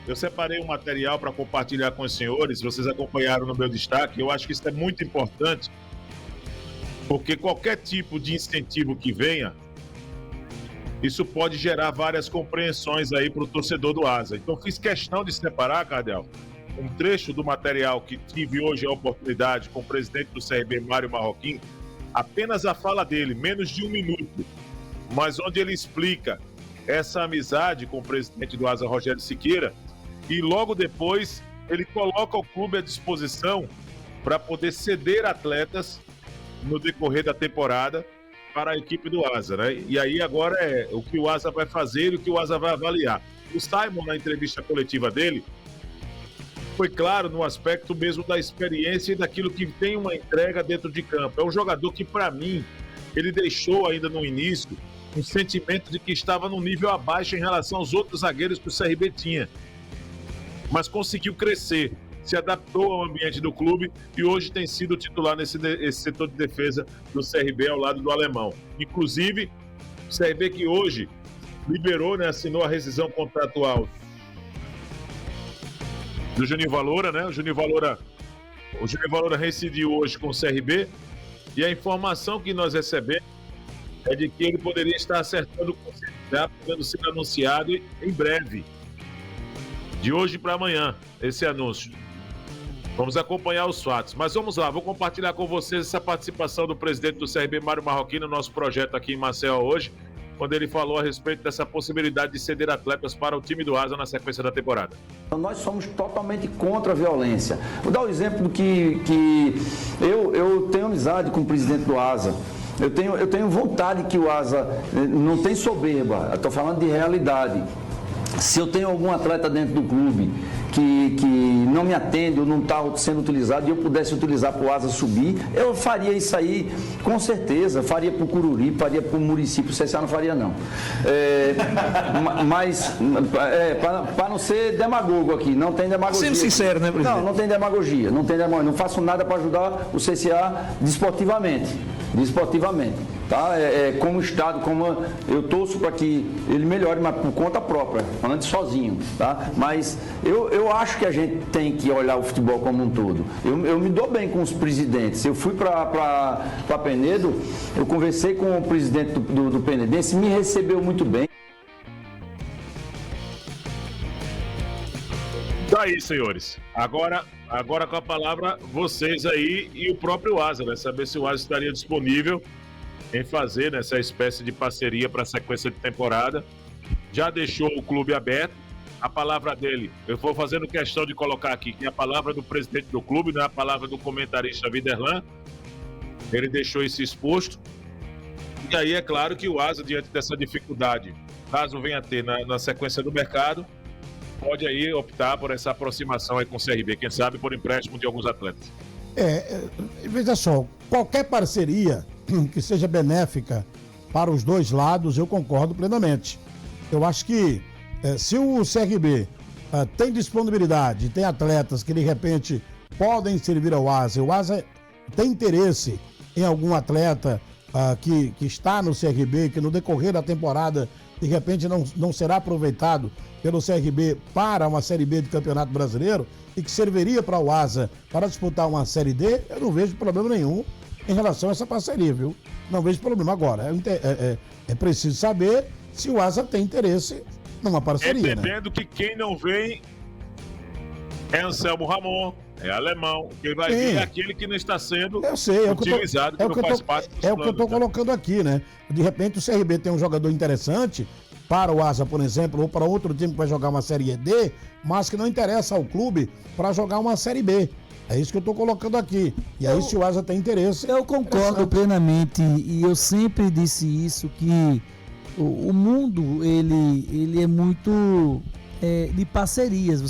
eu separei um material para compartilhar com os senhores, vocês acompanharam no meu destaque, eu acho que isso é muito importante, porque qualquer tipo de incentivo que venha, isso pode gerar várias compreensões aí para o torcedor do Asa. Então fiz questão de separar, Cardel, um trecho do material que tive hoje a oportunidade com o presidente do CRB, Mário Marroquim, apenas a fala dele, menos de 1 minuto, mas onde ele explica essa amizade com o presidente do Asa, Rogério Siqueira, e logo depois ele coloca o clube à disposição para poder ceder atletas no decorrer da temporada para a equipe do Asa, né? E aí agora é o que o Asa vai fazer e o que o Asa vai avaliar. O Simon, na entrevista coletiva dele, foi claro no aspecto mesmo da experiência e daquilo que tem uma entrega dentro de campo. É um jogador que, para mim, ele deixou ainda no início um sentimento de que estava num nível abaixo em relação aos outros zagueiros que o CRB tinha. Mas conseguiu crescer, se adaptou ao ambiente do clube e hoje tem sido titular nesse setor de defesa do CRB ao lado do alemão. Inclusive, o CRB que hoje liberou, né, assinou a rescisão contratual do Juninho Valora, né? O Juninho Valora rescindiu hoje com o CRB e a informação que nós recebemos é de que ele poderia estar acertando com o CRB, podendo ser anunciado em breve. De hoje para amanhã, esse anúncio. Vamos acompanhar os fatos. Mas vamos lá, vou compartilhar com vocês essa participação do presidente do CRB, Mário Marroquim, no nosso projeto aqui em Maceió hoje, quando ele falou a respeito dessa possibilidade de ceder atletas para o time do Asa na sequência da temporada. Nós somos totalmente contra a violência. Vou dar o exemplo do que eu tenho amizade com o presidente do Asa. Eu tenho vontade que o Asa não tem soberba, estou falando de realidade. Se eu tenho algum atleta dentro do clube que não me atende ou não está sendo utilizado e eu pudesse utilizar para o Asa subir, eu faria isso aí com certeza, faria para o Cururi, faria para o Muricy, para o CSA não faria não. Mas, para não ser demagogo aqui, não tem demagogia. Sendo sincero, né, presidente? Não tem demagogia, não faço nada para ajudar o CSA desportivamente. Tá? Como Estado, como eu torço para que ele melhore, mas por conta própria, antes sozinho, tá? Mas eu acho que a gente tem que olhar o futebol como um todo. Eu me dou bem com os presidentes. Eu fui para Penedo, eu conversei com o presidente do Penedense, me recebeu muito bem. Tá aí, senhores. Agora com a palavra vocês aí e o próprio Asa, né? Saber se o Asa estaria disponível em fazer essa espécie de parceria para a sequência de temporada. Já deixou o clube aberto. A palavra dele, eu vou fazendo questão de colocar aqui, que é a palavra do presidente do clube, não é a palavra do comentarista Viderlan. Ele deixou isso exposto. E aí é claro que o Asa, diante dessa dificuldade, caso venha a ter na sequência do mercado, pode aí optar por essa aproximação aí com o CRB, quem sabe por empréstimo de alguns atletas. Veja só, qualquer parceria que seja benéfica para os dois lados, eu concordo plenamente. Eu acho que se o CRB tem disponibilidade, tem atletas que de repente podem servir ao Asa, o Asa tem interesse em algum atleta que está no CRB, que no decorrer da temporada de repente não será aproveitado pelo CRB para uma Série B do Campeonato Brasileiro e que serviria para o Asa para disputar uma Série D, eu não vejo problema nenhum em relação a essa parceria, viu? Não vejo problema. Agora, é preciso saber se o Asa tem interesse numa parceria, entendendo, né? Que quem não vem é Anselmo Ramon, é alemão, quem vai vir é aquele que não está sendo utilizado, que não faz parte dos planos. É o que eu estou colocando aqui, né? De repente o CRB tem um jogador interessante para o Asa, por exemplo, ou para outro time que vai jogar uma Série D, mas que não interessa ao clube para jogar uma Série B. É isso que eu estou colocando aqui. E aí, se o Asa tem interesse... Eu concordo plenamente, e eu sempre disse isso, que o mundo, ele é muito de parcerias.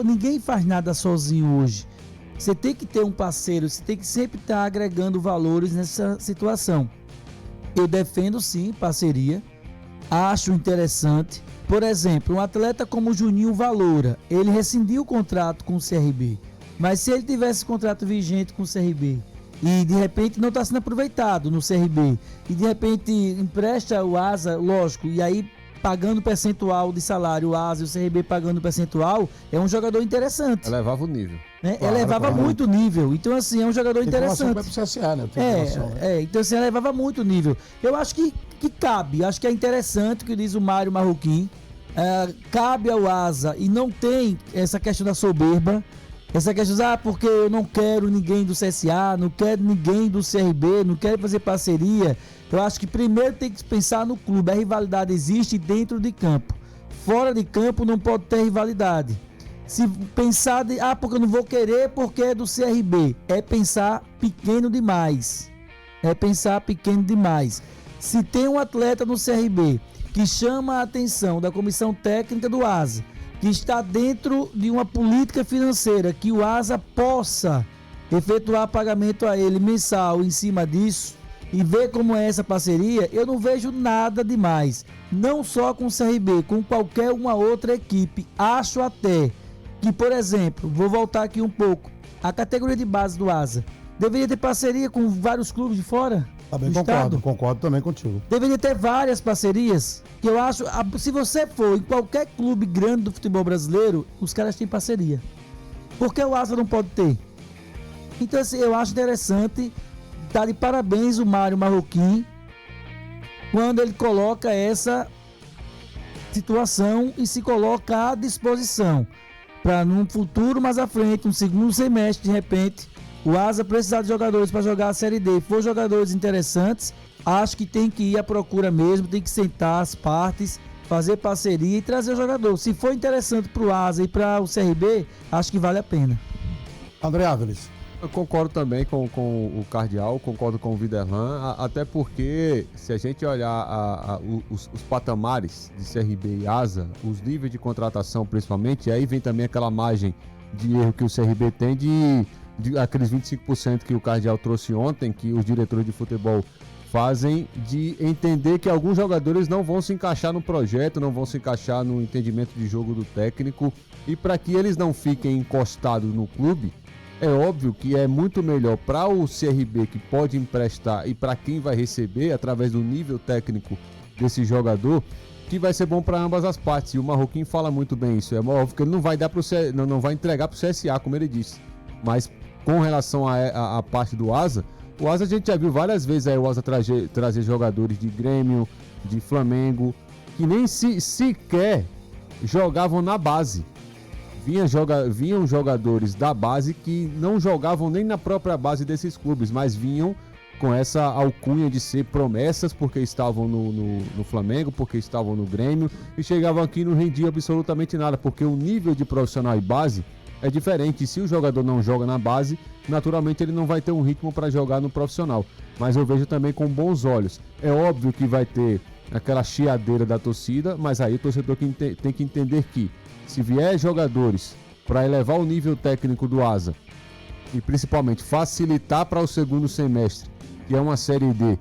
Ninguém faz nada sozinho hoje. Você tem que ter um parceiro, você tem que sempre estar agregando valores nessa situação. Eu defendo, sim, parceria. Acho interessante. Por exemplo, um atleta como o Juninho Valora, ele rescindiu o contrato com o CRB. Mas se ele tivesse contrato vigente com o CRB e de repente não está sendo aproveitado no CRB e de repente empresta o Asa, lógico, e aí pagando percentual de salário, o Asa e o CRB pagando percentual, é um jogador interessante. Elevava o nível. Né? Elevava muito o nível. Então, assim, é um jogador interessante. Vai pro CSA, né? Então, assim, elevava muito o nível. Eu acho que cabe, acho que é interessante o que diz o Mário Marroquim. Cabe ao Asa e não tem essa questão da soberba. Essa questão de, porque eu não quero ninguém do CSA, não quero ninguém do CRB, não quero fazer parceria. Eu acho que primeiro tem que pensar no clube. A rivalidade existe dentro de campo. Fora de campo não pode ter rivalidade. Se pensar porque eu não vou querer porque é do CRB, é pensar pequeno demais. Se tem um atleta no CRB que chama a atenção da comissão técnica do Asa, que está dentro de uma política financeira, que o Asa possa efetuar pagamento a ele mensal em cima disso e ver como é essa parceria, eu não vejo nada demais. Não só com o CRB, com qualquer uma outra equipe. Acho até que, por exemplo, vou voltar aqui um pouco, a categoria de base do Asa deveria ter parceria com vários clubes de fora. Também concordo também contigo. Deveria ter várias parcerias, que eu acho, se você for em qualquer clube grande do futebol brasileiro, os caras têm parceria. Por que o Asa não pode ter? Então, assim, eu acho interessante dar de parabéns o Mário Marroquim quando ele coloca essa situação e se coloca à disposição para num futuro mais à frente, no segundo semestre, de repente, o Asa precisar de jogadores para jogar a Série D, for jogadores interessantes, acho que tem que ir à procura mesmo, tem que sentar as partes, fazer parceria e trazer o jogador. Se for interessante para o Asa e para o CRB, acho que vale a pena. André Áviles. Eu concordo também com o Cardeal, concordo com o Viderlan, até porque se a gente olhar os patamares de CRB e Asa, os níveis de contratação principalmente, aí vem também aquela margem de erro que o CRB tem de aqueles 25% que o Cardeal trouxe ontem, que os diretores de futebol fazem, de entender que alguns jogadores não vão se encaixar no projeto, não vão se encaixar no entendimento de jogo do técnico, e para que eles não fiquem encostados no clube, é óbvio que é muito melhor para o CRB, que pode emprestar, e para quem vai receber através do nível técnico desse jogador, que vai ser bom para ambas as partes. E o Marroquim fala muito bem isso. É óbvio que ele não vai dar não vai entregar para o CSA, como ele disse. Mas com relação à parte do Asa, o Asa a gente já viu várias vezes aí o Asa trazer jogadores de Grêmio, de Flamengo, que nem sequer jogavam na base. Vinham jogadores da base que não jogavam nem na própria base desses clubes, mas vinham com essa alcunha de ser promessas porque estavam no Flamengo, porque estavam no Grêmio, e chegavam aqui e não rendiam absolutamente nada, porque o nível de profissional e base é diferente. E se o jogador não joga na base, naturalmente ele não vai ter um ritmo para jogar no profissional. Mas eu vejo também com bons olhos. É óbvio que vai ter aquela chiadeira da torcida, mas aí o torcedor tem que entender que se vier jogadores para elevar o nível técnico do Asa e principalmente facilitar para o segundo semestre, que é uma Série D,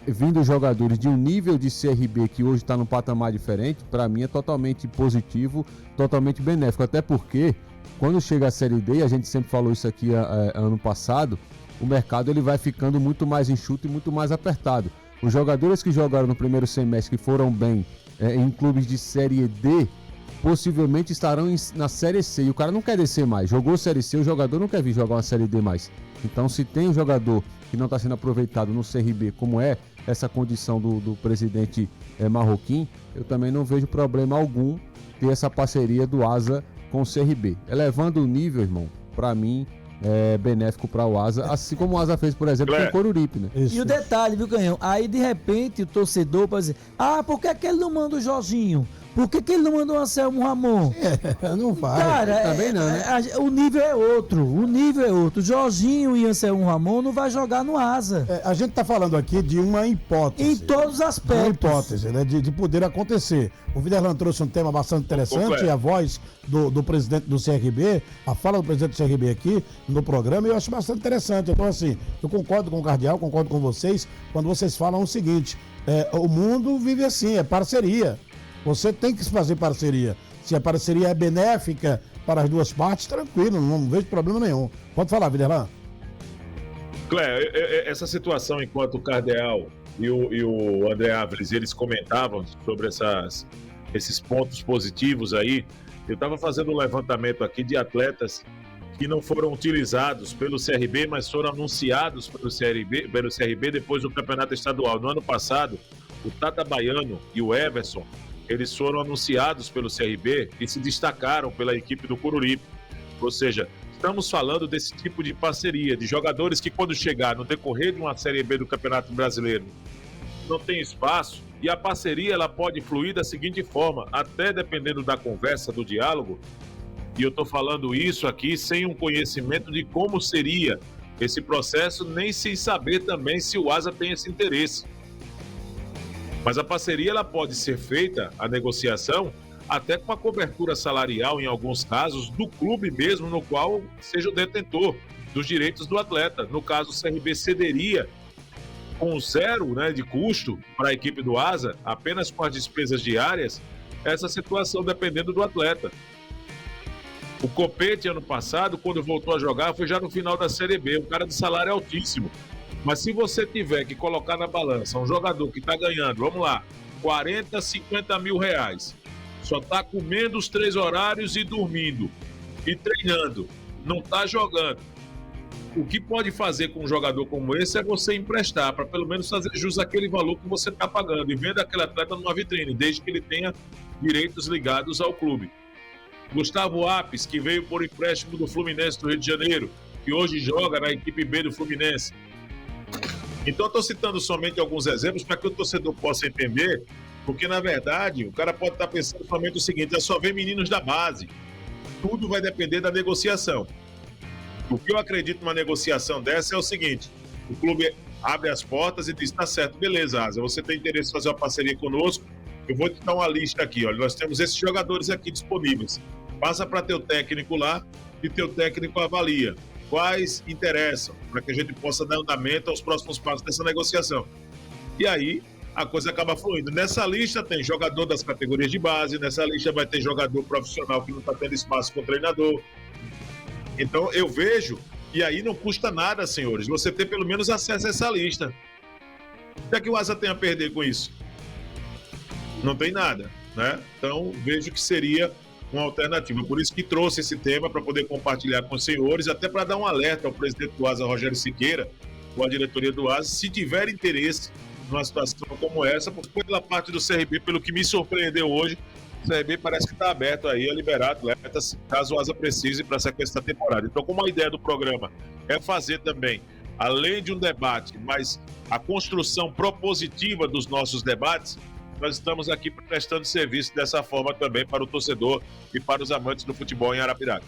vindo jogadores de um nível de CRB que hoje está num patamar diferente, para mim é totalmente positivo, totalmente benéfico. Até porque quando chega a Série D, a gente sempre falou isso aqui ano passado, o mercado ele vai ficando muito mais enxuto e muito mais apertado. Os jogadores que jogaram no primeiro semestre, que foram bem em clubes de Série D, possivelmente estarão na Série C. E o cara não quer descer mais. Jogou Série C, o jogador não quer vir jogar uma Série D mais. Então, se tem um jogador que não está sendo aproveitado no CRB, como é essa condição do presidente Marroquim, eu também não vejo problema algum ter essa parceria do Asa com o CRB. Elevando o nível, irmão, para mim é benéfico para o Asa, assim como o Asa fez, por exemplo, com o Coruripe, né? Isso. E o detalhe, viu, Canhão? Aí, de repente, o torcedor pode dizer, por que ele não manda o Jorginho? Por que ele não mandou o Anselmo Ramon? Não vai. Cara, também não, né? O nível é outro. Jorginho e Anselmo Ramon não vai jogar no Asa. A gente tá falando aqui de uma hipótese. Em todos os aspectos. Uma hipótese, né? De poder acontecer. O Viderlan trouxe um tema bastante interessante, a voz do presidente do CRB, a fala do presidente do CRB aqui no programa, eu acho bastante interessante. Então, assim, eu concordo com o Cardeal, concordo com vocês, quando vocês falam o seguinte, o mundo vive assim, é parceria. Você tem que fazer parceria. Se a parceria é benéfica para as duas partes, tranquilo, não vejo problema nenhum. Pode falar, Viderlan. Cléo, essa situação, enquanto o Cardeal e o André Álvares, eles comentavam sobre esses pontos positivos aí. Eu estava fazendo um levantamento aqui de atletas que não foram utilizados pelo CRB, mas foram anunciados pelo CRB depois do Campeonato Estadual. No ano passado, o Tata Baiano e o Everson, eles foram anunciados pelo CRB e se destacaram pela equipe do Coruripe. Ou seja, estamos falando desse tipo de parceria, de jogadores que quando chegar no decorrer de uma Série B do Campeonato Brasileiro não tem espaço, e a parceria ela pode fluir da seguinte forma, até dependendo da conversa, do diálogo, e eu estou falando isso aqui sem um conhecimento de como seria esse processo, nem sem saber também se o Asa tem esse interesse. Mas a parceria ela pode ser feita, a negociação, até com a cobertura salarial, em alguns casos, do clube mesmo, no qual seja o detentor dos direitos do atleta. No caso, o CRB cederia com zero, né, de custo para a equipe do Asa, apenas com as despesas diárias, essa situação dependendo do atleta. O Copete, ano passado, quando voltou a jogar, foi já no final da Série B, um cara de salário altíssimo. Mas se você tiver que colocar na balança um jogador que está ganhando, vamos lá, 40, 50 mil reais, só está comendo os 3 horários e dormindo, e treinando, não está jogando. O que pode fazer com um jogador como esse é você emprestar, para pelo menos fazer jus àquele valor que você está pagando, e venda aquele atleta numa vitrine, desde que ele tenha direitos ligados ao clube. Gustavo Apes, que veio por empréstimo do Fluminense do Rio de Janeiro, que hoje joga na equipe B do Fluminense. Então eu estou citando somente alguns exemplos para que o torcedor possa entender, porque na verdade o cara pode estar pensando somente o seguinte, é só ver meninos da base. Tudo vai depender da negociação. O que eu acredito numa negociação dessa é o seguinte, o clube abre as portas e diz, tá certo, beleza, Asa, você tem interesse em fazer uma parceria conosco, eu vou te dar uma lista aqui, olha, nós temos esses jogadores aqui disponíveis, passa para teu técnico lá e teu técnico avalia quais interessam, para que a gente possa dar andamento aos próximos passos dessa negociação. E aí a coisa acaba fluindo. Nessa lista tem jogador das categorias de base, nessa lista vai ter jogador profissional que não está tendo espaço com o treinador. Então eu vejo, e aí não custa nada, senhores, você ter pelo menos acesso a essa lista. O que é que o Asa tem a perder com isso? Não tem nada, né? Então vejo que seria uma alternativa. Por isso que trouxe esse tema para poder compartilhar com os senhores, até para dar um alerta ao presidente do Asa, Rogério Siqueira, ou à diretoria do Asa, se tiver interesse numa situação como essa, porque pela parte do CRB, pelo que me surpreendeu hoje, o CRB parece que está aberto aí a liberar atletas, caso o Asa precise para a sequência da temporada. Então, como a ideia do programa é fazer também, além de um debate, mas a construção propositiva dos nossos debates, nós estamos aqui prestando serviço dessa forma também para o torcedor e para os amantes do futebol em Arapiraca.